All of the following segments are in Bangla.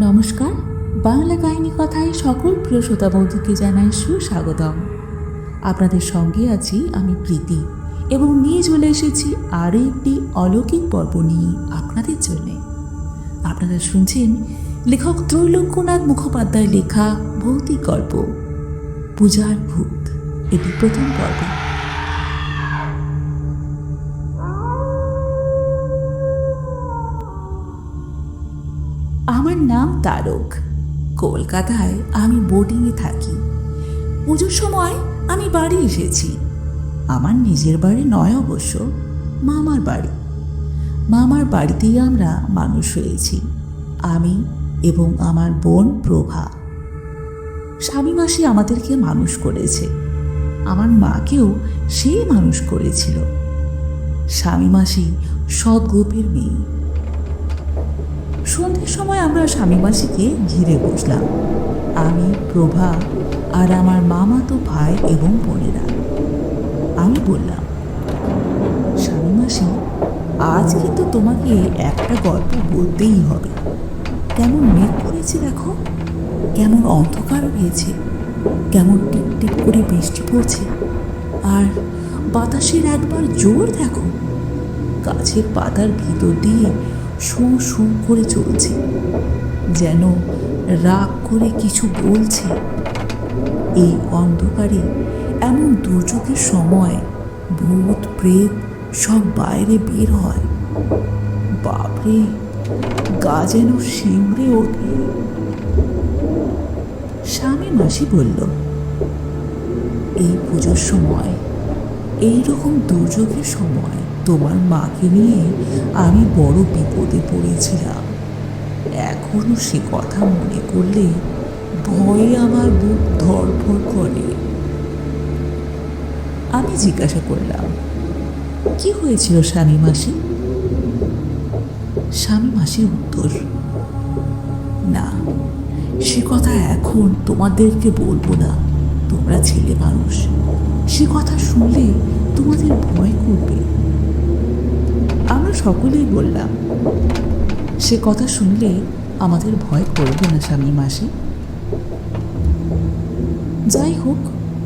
নমস্কার, বাংলা কাহিনী কথায় সকল প্রিয় শ্রোতা বন্ধুকে জানাই সুস্বাগতম। আপনাদের সঙ্গে আছি আমি প্রীতি এবং নিয়ে চলে এসেছি আরও একটি অলৌকিক পর্ব নিয়ে আপনাদের জন্য। আপনারা শুনছেন লেখক ত্রৈলোক্যনাথ মুখোপাধ্যায় লেখা ভৌতিক গল্প পূজার ভূত। এটি প্রথম পর্ব। আমার নাম তারক। কলকাতায় আমি বোর্ডিংয়ে থাকি। পুজোর সময় আমি বাড়ি এসেছি। আমার নিজের বাড়ি নয় অবশ্য, মামার বাড়ি। মামার বাড়িতেই আমরা মানুষ হয়েছি, আমি এবং আমার বোন প্রভা। স্বামী মাসি আমাদেরকে মানুষ করেছে, আমার মাকেও সেই মানুষ করেছিল। স্বামী মাসি সৎ গোপের মেয়ে। সন্ধ্যের সময় আমরা স্বামী মাসিকে ঘিরে বসলাম, আমি, প্রভা আর আমার মামাতো ভাই এবং বোনেরা। আমি বললাম, স্বামী মাসি, আজকে তো তোমাকে একটা গল্প বলতেই হবে। কেমন মেঘ পড়েছে দেখো, কেমন অন্ধকার হয়েছে, কেমন টিপটিপ করে বৃষ্টি পড়ছে, আর বাতাসের একবার জোর দেখো, গাছের পাতার ভিতর দিয়ে শু শু করে চলছে, যেন রাগ করে কিছু বলছে। এই অন্ধকারে এমন দুর্যোগের সময় ভূত প্রেত সব বাইরে বের হয়। বাপরে, গা যেন শিমড়ে ওঠে। স্বামী মাসি বলল, এই পুজোর সময়, এই রকম দুর্যোগের সময় তোমার মাকে নিয়ে আমি বড় বিপদে পড়েছিলাম। এখনো সে কথা মনে করলে ভয়ে আমার বুক ধড়ফড় করে। আমি জিজ্ঞাসা করলাম, কি হয়েছিল স্বামী মাসি? স্বামী মাসির উত্তর, না, সে কথা এখন তোমাদেরকে বলবো না, তোমরা ছেলে মানুষ, সে কথা শুনলে তোমাদের ভয় করবে। আমরা সকলেই বললাম, সে কথা শুনলে আমাদের ভয় করবে না স্বামী মাসি। যাই হোক,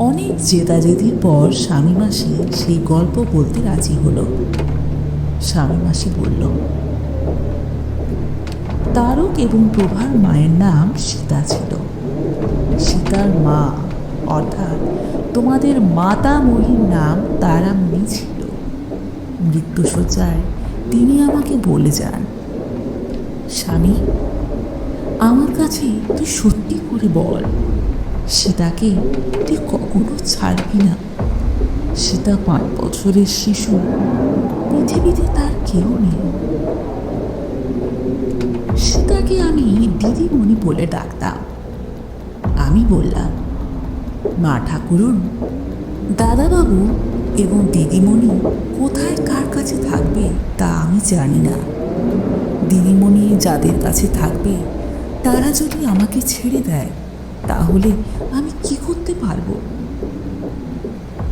অনেক জেদাজেদির পর স্বামী মাসি সেই গল্প বলতে রাজি হলো। স্বামী মাসি বলল, তারক এবং প্রভার মায়ের নাম সীতা ছিল। সীতার মা অর্থাৎ তোমাদের মাতামহীর নাম তারামণি ছিল। মৃত্যুশয্যায় তিনি আমাকে বলে যান, স্বামী, আমার কাছে তুই সত্যি করে বল, সীতাকে তুই কখনো ছাড়বি না। সীতা 5 বছরের শিশু, পৃথিবীতে তার কেউ নেই। সীতাকে আমি দিদিমণি বলে ডাকতাম। আমি বললাম, মা ঠাকুরন, দাদাবাবু এবং দিদিমণি কোথায় কার কাছে থাকবে তা আমি জানি না। দিদিমণি যাদের কাছে থাকবে তারা যদি আমাকে ছেড়ে দেয় তাহলে আমি কি করতে পারবো?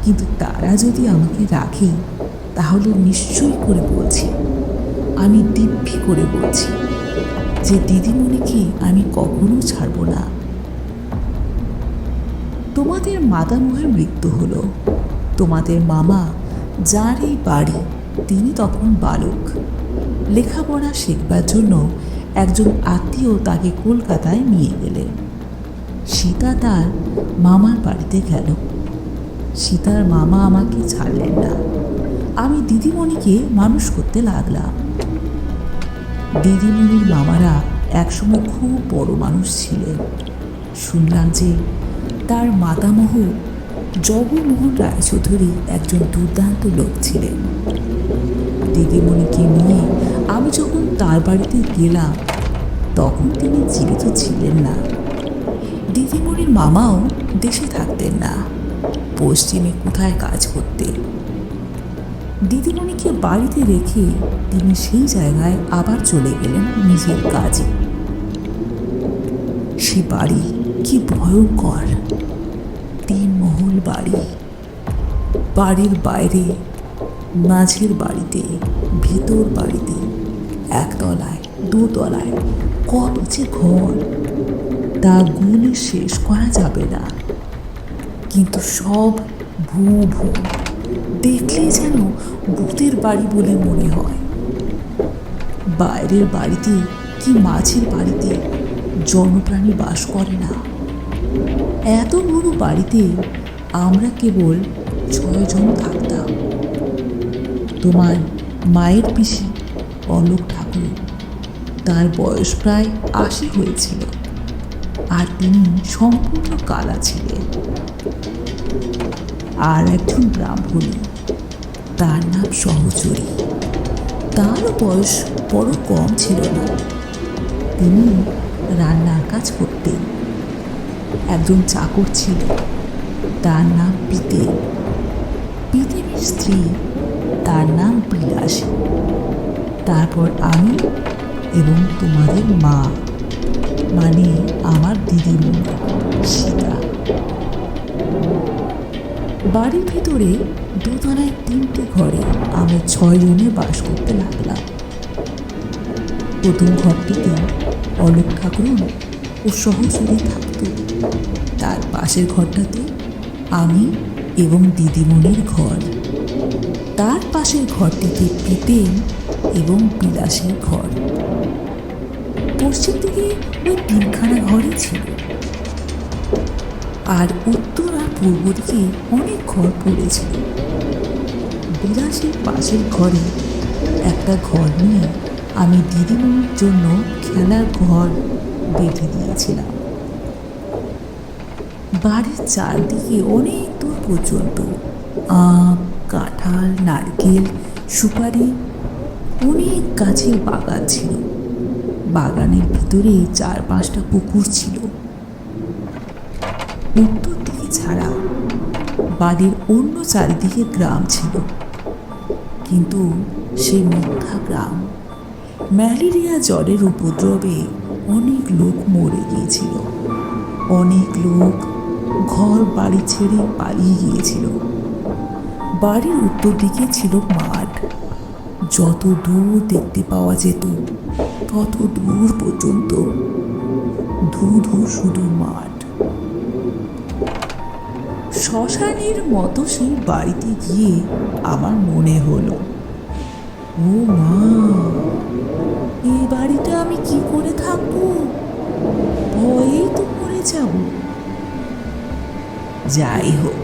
কিন্তু তারা যদি আমাকে রাখে তাহলে নিশ্চয়ই করে বলছি, আমি দিব্যি করে বলছি যে দিদিমণিকে আমি কখনো ছাড়ব না। তোমাদের মাতামহের মৃত্যু হলো। তোমাদের মামা, যার এই বাড়ি, তিনি তখন বালক। লেখাপড়া শেখবার জন্য একজন আত্মীয় তাকে কলকাতায় নিয়ে গেলেন। সীতা তার মামার বাড়িতে গেল। সীতার মামা আমাকে ছাড়লেন না। আমি দিদিমণিকে মানুষ করতে লাগলাম। দিদিমণির মামারা একসময় খুব বড় মানুষ ছিলেন। শুনলাম যে তার মাতামহ জগমোহন রায়চৌধুরী একজন দুর্দান্ত লোক ছিলেন। দিদিমণিকে নিয়ে আমি যখন তার বাড়িতে গেলাম তখন তিনি জীবিত ছিলেন না। দিদিমণির মামাও দেশে থাকতেন না, পশ্চিমে কোথায় কাজ করতেন। দিদিমণিকে বাড়িতে রেখে তিনি সেই জায়গায় আবার চলে গেলেন নিজের কাজে। সে বাড়ি কি ভয়ঙ্কর! 3 মহল বাড়ি। বাড়ির বাইরে, মাঝের বাড়িতে, ভিতর বাড়িতে, একতলায় দোতলায় কত যে ঘর, তা গুণে শেষ করা যাবে না। কিন্তু সব ভূ ভূ, দেখলেই যেন ভূতের বাড়ি বলে মনে হয়। বাইরের বাড়িতে কি মাছের বাড়িতে জনপ্রাণী বাস করে না। এত বড় বাড়িতে আমরা কেবল 6 জন থাকতাম। তোমার মায়ের পিসি অলোক ঠাকুর, তার বয়স প্রায় 80 হয়েছিল, আর তিনি সম্পূর্ণ কালা ছিলেন। আর একজন ব্রাহ্মণী, তার নাম সহচরী, তারও বয়স বড় কম ছিল না। তিনি রান্নার কাজ করতেন। একজন চাকর ছিল, তার নাম পিতেন। পিতেনের স্ত্রী, তার নাম বিলাসী। তারপর আমি এবং তোমাদের মা, মানে আমার দিদিমণি সীতা। বাড়ির ভিতরে দোতলায় 3টে ঘরে আমরা 6 জনে বাস করতে লাগলাম। প্রথম ঘরটিতে অলোক ঠাকুর ও সহচরী থাকত। তার পাশের ঘরটাতে আমি এবং দিদিমণির ঘর। তার পাশের ঘরটিতে পিতেন এবং বিলাসের ঘর। পশ্চিম দিকে ওই 3খানা ঘরই ছিল, আর উত্তর আর পূর্ব দিকে অনেক ঘর পড়েছিল। বিলাসের পাশের ঘরে একটা ঘর নিয়ে আমি দিদিমণির জন্য খেলার ঘর বেঁধে দিয়েছিলাম। বাড়ির চারদিকে অনেক দূর পর্যন্ত আম, কাঁঠাল, নারকেল, সুপারি, অনেক গাছের বাগান ছিল। বাগানের ভিতরে 4-5টা পুকুর ছিল। উত্তর দিকে ছাড়া বাড়ির অন্য চারিদিকে গ্রাম ছিল, কিন্তু সে মিথ্যা গ্রাম। ম্যালেরিয়া জ্বরের উপদ্রবে অনেক লোক মরে গিয়েছিল। অনেক লোক ঘর বাড়ি ছেড়ে পালিয়ে গিয়েছিল। বাড়ির উত্তর দিকে ছিল মাঠ। যত দূর দেখতে পাওয়া যেত তত দূর পর্যন্ত ধূ শুধু মাঠ। শ্মশানের মতো সেই বাড়িতে গিয়ে আমার মনে হলো, ও মা, এই বাড়িতে আমি কি করে থাকবো? ভয়েই তো মরে যাব। যাই হোক,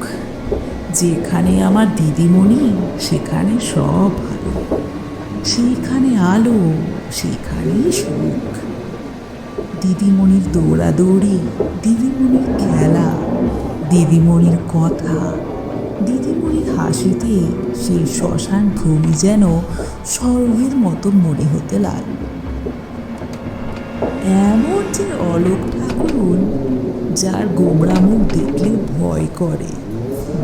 যেখানে আমার দিদিমণি সেখানে সব ভালো, সেখানে আলো, সেখানেই সুখ। দিদিমণির দৌড়াদৌড়ি, দিদিমণির খেলা, দিদিমণির কথা, দিদিমণির হাসিতে সেই শ্মশান ভূমি যেন স্বর্গের মতো মনে হতে লাগল। এমন যে অলোক ঠাকুর, যার গোমড়া মুখ দেখলে ভয় করে,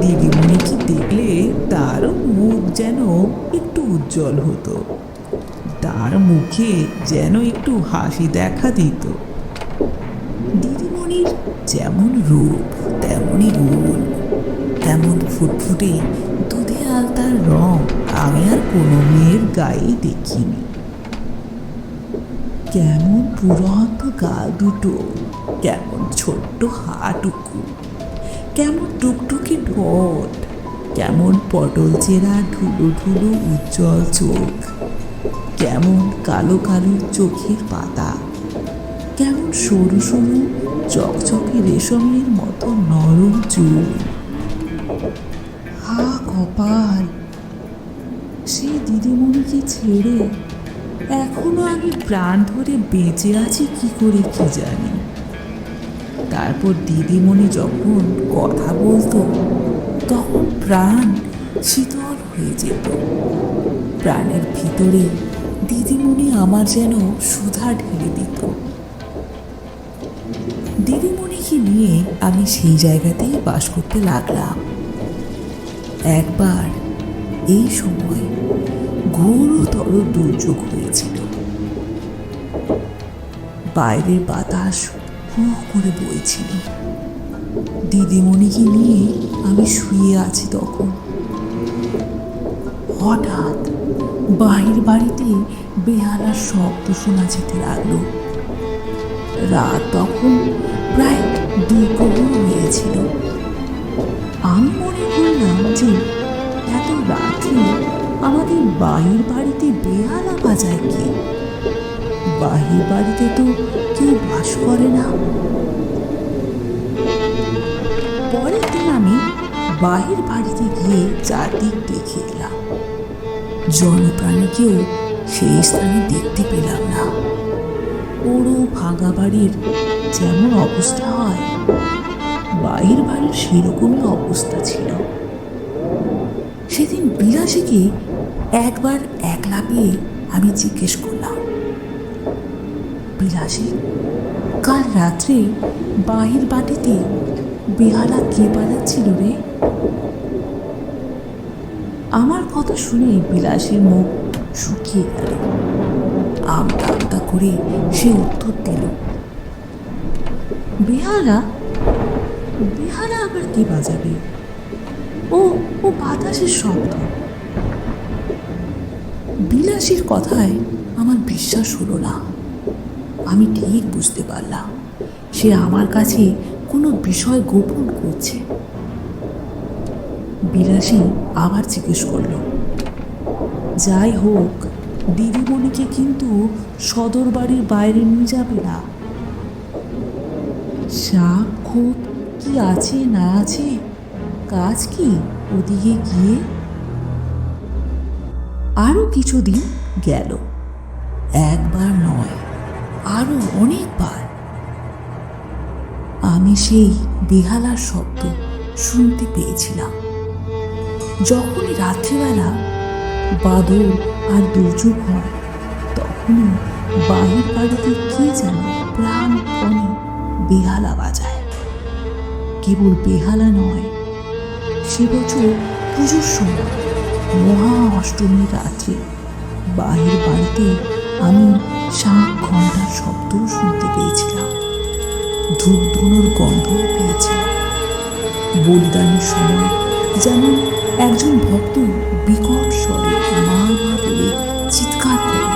দিদিমণিকে দেখলে তারও মুখ যেন একটু উজ্জ্বল হতো, তার মুখে যেন একটু হাসি দেখা দিত। দিদিমণির যেমন রূপ তেমনই রুল, তেমন ফুটফুটে দুধে আলতার রং আমি আর কোনো মেয়ের গায়ে দেখিনি। কেমন পুরন্ত গাল দুটো, কেমন ছোট্ট হাটুকু, কেমন টুকটুকি ঠোঁট, কেমন পটল চেরা ধুলো ধুলো উজ্জ্বল চোখ, কেমন কালো কালো চোখের পাতা, কেমন সরু সরু চকচকে রেশমের মতো নরম চুল। হা কপাল, সেই দিদিমণিকে ছেড়ে এখনো আমি প্রাণ ধরে বেঁচে আছি কি করে কি জানি। তারপর দিদিমণি যখন কথা বলতো তখন প্রাণ শীতল হয়ে যেত। প্রাণের ভিতরে দিদিমণি আমার যেন সুধা ঢেলে দিত। দিদিমণিকে নিয়ে আমি সেই জায়গাতেই বাস করতে লাগলাম। একবার এই সময় ঘোরতর দুর্যোগ হয়েছিল। বাইরের বাতাস হু করে বইছিল। দিদিমণিকে নিয়ে আমি শুয়ে আছি তখন। হঠাৎ বাহির বাড়িতে বেহালার শব্দ শোনা যেতে লাগলো। রাত তখন প্রায় 2 প্রহর হয়েছিল। আমি মনে করলাম যে এত রাত্রে আমাদের বাহির বাড়িতে বেহালা বাজায় কে? বাহির বাড়িতে তো কেউ বাস করে না। পরের দিন আমি বাহির বাড়িতে গিয়ে চারদিক দেখে এলাম। জনপ্রাণীকেও সেই স্থানে দেখতে পেলাম না। পুরো ভাঙা বাড়ির যেমন অবস্থা হয়, বাহির বাড়ির সেরকমই অবস্থা ছিল। সেদিন বিলাসীকে একবার একলা পেয়ে আমি জিজ্ঞেস করলাম, বিলাসী, কাল রাত্রে বাহির বাড়িতে বেহালা কে বাজাচ্ছিল রে? আমার কথা শুনে বিলাসীর মুখ শুকিয়ে গেল। আমতা আমতা করে সে উত্তর দিল, বেহালা? বেহালা আবার কে বাজাবে? ও ও বাতাসের শব্দ। বিলাসীর কথায় আমার বিশ্বাস হলো না। আমি ঠিক বুঝতে পারলাম সে আমার কাছে কোনো বিষয় গোপন করছে। বিলাসী আবার জিজ্ঞেস করল, যাই হোক, দিদিমণিকে কিন্তু সদর বাড়ির বাইরে নিয়ে যাবে না। সাপ খুব কি আছে না আছে, কাজ কি ওদিকে গিয়ে? আরো কিছুদিন গেল, একবার নয়, আরো অনেকবার আমি সেই বেহালার শব্দ শুনতে পেয়েছিলাম। যখনই রাত্রিবেলা বাদল আর দুর্যোগ হয়, তখনই বাহির বাড়িতে কে যেন প্রাণপণে বেহালা বাজায়। কেবল বেহালা নয়, সে বছর পুজোর সময় মহা অষ্টমীর রাত্রে বাহির বাড়িতে আমি শাঁখ ঘণ্টার শব্দও শুনতে পেয়েছিলাম, ধূপ ধুনোর গন্ধও পেয়েছিলাম। বলিদানের সময় যেমন একজন ভক্ত বিকট স্বরে মা মা বলে চিৎকার করে,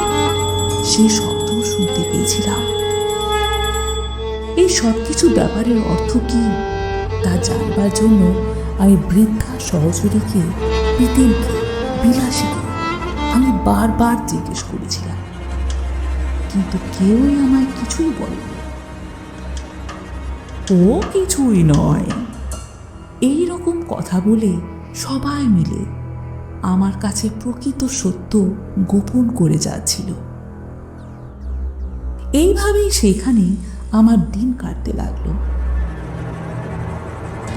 সেই শব্দও শুনতে পেয়েছিলাম। এই সব কিছু ব্যাপারের অর্থ কি তা জানবার জন্য আমি বৃদ্ধা সহচরীকে, পিতেনকে, বিলাসীকে আমি বারবার জিজ্ঞেস করেছিলাম, কিন্তু কেউই আমায় কিছুই বলেনি। ও কিছুই নয়, এই রকম কথা বলে সবাই মিলে আমার কাছে প্রকৃত সত্য গোপন করে যাচ্ছিল। এইভাবেই সেখানে আমার দিন কাটতে লাগলো।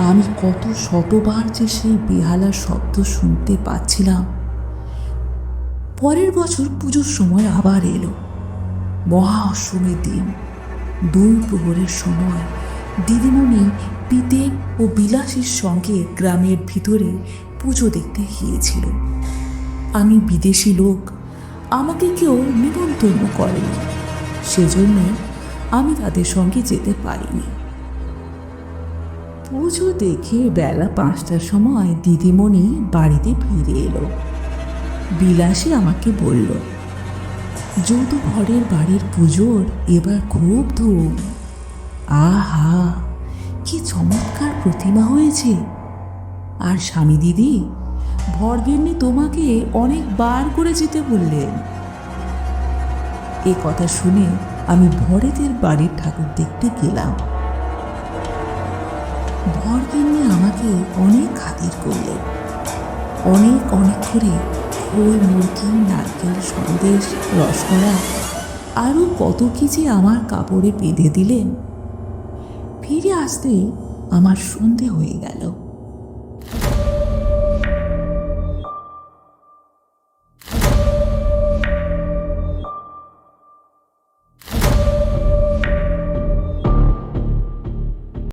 আমি কত শতবার যে সেই বেহালার শব্দ শুনতে পাচ্ছিলাম। পরের বছর পুজোর সময় আবার এলো। মহা অষ্টমীর দিন 2 প্রহরের সময় দিদিমণি পিতেন ও বিলাসীর সঙ্গে গ্রামের ভিতরে পুজো দেখতে গিয়েছিল। আমি বিদেশি লোক, আমাকে কেউ নিমন্ত্রণ করেনি, সেজন্য আমি তাদের সঙ্গে যেতে পারিনি। পুজো দেখে বেলা 5টার সময় দিদিমণি বাড়িতে ফিরে এলো। বিলাসী আমাকে বলল, যদু ঘরের বাড়ির পুজোর এবার খুব ধুম। আহা, কি চমৎকার প্রতিমা হয়েছে! আর স্বামী দিদি, ভরগিন্নি তোমাকে অনেকবার করে যেতে বললেন। এ কথা শুনে আমি ভরেদের বাড়ির ঠাকুর দেখতে গেলাম। ভরগিন্নি আমাকে অনেক খাতির করলেন। অনেক অনেক করে খোল, মুরগি, নারকেল, সন্দেশ, রসকলা আরও কত কি যে আমার কাপড়ে বেঁধে দিলেন। ফিরে আসতে আমার সন্ধে হয়ে গেল।